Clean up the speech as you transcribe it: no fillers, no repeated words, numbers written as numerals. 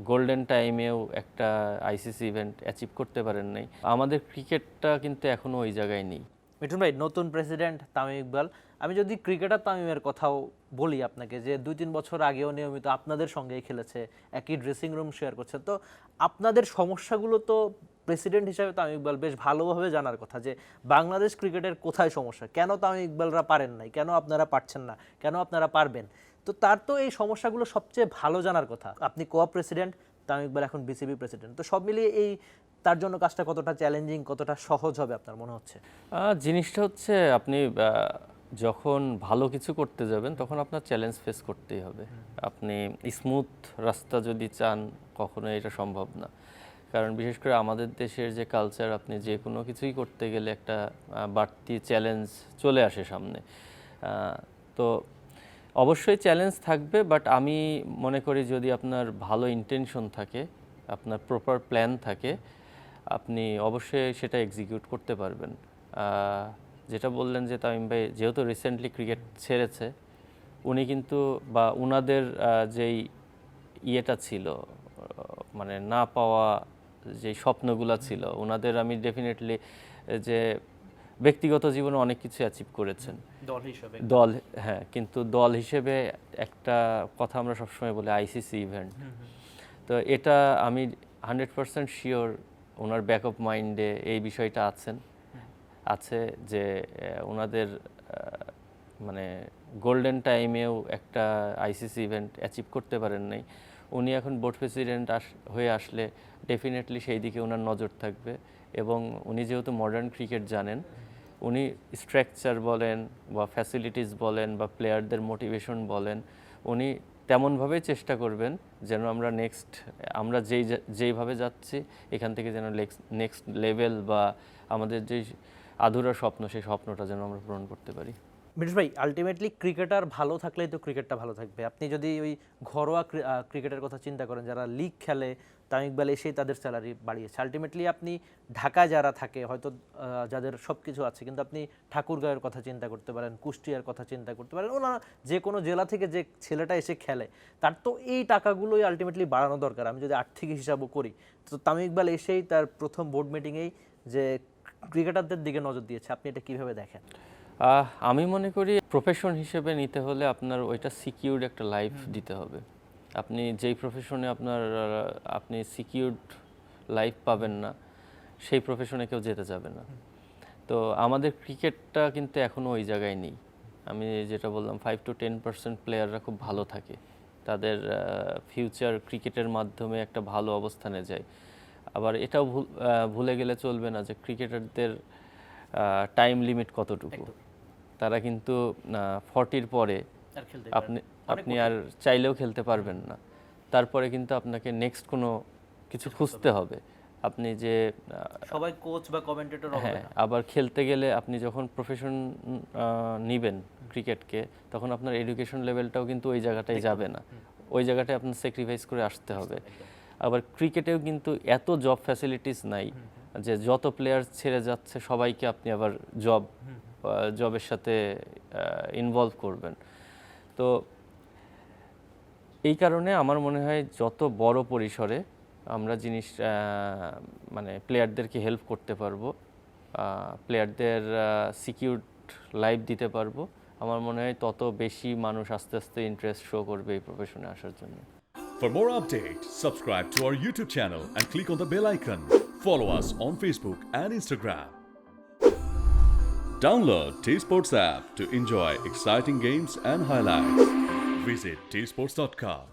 Golden টাইমেও একটা ICC event achieve করতে পারেন নাই। আমাদের ক্রিকেটটা কিন্তু এখনও ওই জায়গায় নেই। মিঠুন ভাই, নতুন প্রেসিডেন্ট তামিম ইকবাল, আমি যদি ক্রিকেটার তামিমের কথাও বলি আপনাকে, যে 2-3 বছর আগেও নিয়মিত আপনাদের সঙ্গেই খেলেছে, একই ড্রেসিং রুম শেয়ার করছে, তো আপনাদের সমস্যাগুলো তো প্রেসিডেন্ট হিসাবে তামিম ইকবাল বেশ ভালোভাবে জানার কথা, যে বাংলাদেশ ক্রিকেটের কোথায় সমস্যা, কেন তামিম ইকবালরা পারেন নাই, কেন আপনারা পারছেন না, কেন আপনারা পারবেন। তো তার তো এই সমস্যাগুলো সবচেয়ে ভালো জানার কথা। আপনি কোয়া প্রেসিডেন্ট, তামিম ইকবাল এখন বিসিবি প্রেসিডেন্ট, তো সব মিলিয়ে এই তার জন্য কাজটা কতটা চ্যালেঞ্জিং, কতটা সহজ হবে আপনার মনে হচ্ছে? জিনিসটা হচ্ছে আপনি যখন ভালো কিছু করতে যাবেন তখন আপনার চ্যালেঞ্জ ফেস করতেই হবে। আপনি স্মুথ রাস্তা যদি চান, কখনো এটা সম্ভব না। কারণ বিশেষ করে আমাদের দেশের যে কালচার, আপনি যে কোনো কিছুই করতে গেলে একটা বাড়তি চ্যালেঞ্জ চলে আসে সামনে। তো অবশ্যই চ্যালেঞ্জ থাকবে, বাট আমি মনে করি যদি আপনার ভালো ইন্টেনশন থাকে, আপনার প্রপার প্ল্যান থাকে, আপনি অবশ্যই সেটা এক্সিকিউট করতে পারবেন। যেটা বললেন যে তামিম ভাই যেহেতু রিসেন্টলি ক্রিকেট ছেড়েছে, উনি কিন্তু বা উনাদের যেই ইয়েটা ছিল, মানে না পাওয়া যে স্বপ্নগুলো ছিল ওনাদের, আমি ডেফিনেটলি যে ব্যক্তিগত জীবনে অনেক কিছু অ্যাচিভ করেছেন দল, হ্যাঁ, কিন্তু দল হিসেবে একটা কথা আমরা সবসময় বলি আইসিসি ইভেন্ট। তো এটা আমি 100% শিওর ওনার ব্যাক অফ মাইন্ডে এই বিষয়টা আছে যে ওনাদের মানে গোল্ডেন টাইমেও একটা আইসিসি ইভেন্ট অ্যাচিভ করতে পারেন নাই। উনি এখন বোর্ড প্রেসিডেন্ট হয়ে আসলে ডেফিনেটলি সেই দিকে ওনার নজর থাকবে, এবং উনি যেহেতু মডার্ন ক্রিকেট জানেন, উনি স্ট্রাকচার বলেন বা ফ্যাসিলিটিস বলেন বা প্লেয়ারদের মোটিভেশন বলেন, উনি তেমনভাবেই চেষ্টা করবেন যেন আমরা যেইভাবে যাচ্ছি এখান থেকে যেন নেক্সট লেভেল বা আমাদের যে আধুরা স্বপ্ন, সেই স্বপ্নটা যেন আমরা পূরণ করতে পারি। মিঠুন ভাই, আলটিমেটলি ক্রিকেটার ভালো থাকলেই তো ক্রিকেটটা ভালো থাকবে। আপনি যদি ওই ঘরোয়া ক্রিকেটের কথা চিন্তা করেন, যারা লিগ খেলে, তামিম ইকবাল এসেই তাদের স্যালারি বাড়িয়েছে। আলটিমেটলি আপনি ঢাকায় যারা থাকে, হয়তো যাদের সব কিছু আছে, কিন্তু আপনি ঠাকুরগাঁওয়ের কথা চিন্তা করতে পারেন, কুষ্টিয়ার কথা চিন্তা করতে পারেন, ওনারা যে কোনো জেলা থেকে যে ছেলেটা এসে খেলে, তার তো এই টাকাগুলোই আলটিমেটলি বাড়ানো দরকার। আমি যদি আর্থিক হিসাবও করি, তো তামিম ইকবাল এসেই তার প্রথম বোর্ড মিটিংয়েই যে ক্রিকেটারদের দিকে নজর দিয়েছে, আপনি এটা কিভাবে দেখেন? আমি মনে করি প্রফেশন হিসেবে নিতে হলে আপনার ওইটা সিকিউরড একটা লাইফ দিতে হবে। আপনি যেই প্রফেশনে আপনি সিকিউরড লাইফ পাবেন না, সেই প্রফেশনে কেউ যেতে যাবে না। তো আমাদের ক্রিকেটটা কিন্তু এখনও ওই জায়গায় নেই। আমি যেটা বললাম 5 to 10% প্লেয়াররা খুব ভালো থাকে, তাদের ফিউচার ক্রিকেটের মাধ্যমে একটা ভালো অবস্থানে যায়। আবার এটাও ভুলে গেলে চলবে না যে ক্রিকেটারদের টাইম লিমিট কতটুকু। তারা কিন্তু 40-র পরে আপনি আর চাইলেও খেলতে পারবেন না। তারপরে কিন্তু আপনাকে নেক্সট কোনো কিছু খুঁজতে হবে। আপনি যে সবাই কোচ বা কমেন্টেটর হবে না। আবার খেলতে গেলে আপনি যখন প্রফেশন নিবেন ক্রিকেটকে, তখন আপনার এডুকেশন লেভেলটাও কিন্তু ওই জায়গাটায় যাবে না, ওই জায়গাটায় আপনার স্যাক্রিফাইস করে আসতে হবে। আবার ক্রিকেটেও কিন্তু এত জব ফ্যাসিলিটিস নাই যে যত প্লেয়ার ছেড়ে যাচ্ছে সবাইকে আপনি আবার জবের সাথে ইনভলভ করবেন। তো এই কারণে আমার মনে হয় যত বড় পরিসরে আমরা মানে প্লেয়ারদেরকে হেল্প করতে পারবো, প্লেয়ারদের সিকিউরড লাইফ দিতে পারবো, আমার মনে হয় তত বেশি মানুষ আস্তে আস্তে ইন্টারেস্ট শো করবে এই প্রফেশনে আসার জন্য। For more updates, subscribe to our YouTube channel and click on the bell icon. Follow us on Facebook and Instagram. Download T-Sports app to enjoy exciting games and highlights. Visit tsports.com.